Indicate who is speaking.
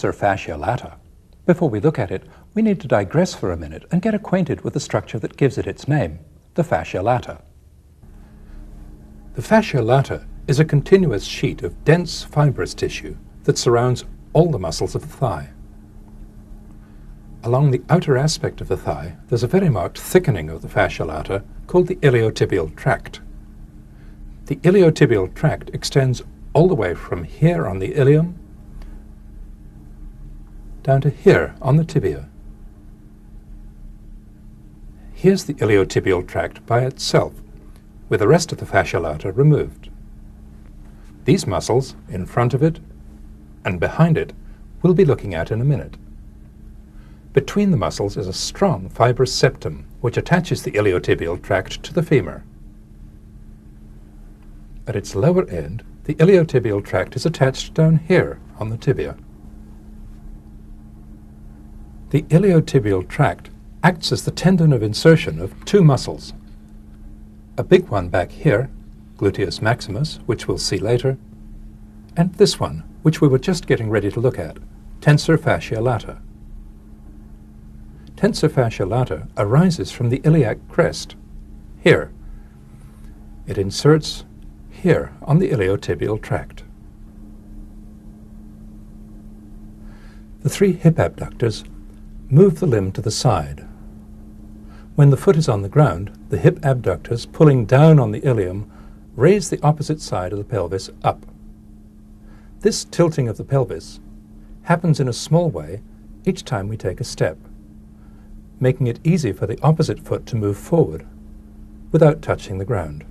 Speaker 1: tensor fascia lata. Before we look at it, we need to digress for a minute and get acquainted with the structure that gives it its name, the fascia lata. The fascia lata is a continuous sheet of dense fibrous tissue that surrounds all the muscles of the thigh. Along the outer aspect of the thigh, there's a very marked thickening of the fascia lata called the iliotibial tract. The iliotibial tract extends all the way from here on the ilium down to here on the tibia. Here's the iliotibial tract by itself, with the rest of the fascia lata removed. These muscles, in front of it and behind it, we'll be looking at in a minute. Between the muscles is a strong fibrous septum, which attaches the iliotibial tract to the femur. At its lower end, the iliotibial tract is attached down here on the tibia. The iliotibial tract acts as the tendon of insertion of two muscles. A big one back here, gluteus maximus, which we'll see later, and this one, which we were just getting ready to look at, tensor fascia lata. Tensor fascia lata arises from the iliac crest, here. It inserts here on the iliotibial tract. The three hip abductors move the limb to the side. When the foot is on the ground, the hip abductors, pulling down on the ilium, raise the opposite side of the pelvis up. This tilting of the pelvis happens in a small way each time we take a step, making it easy for the opposite foot to move forward without touching the ground.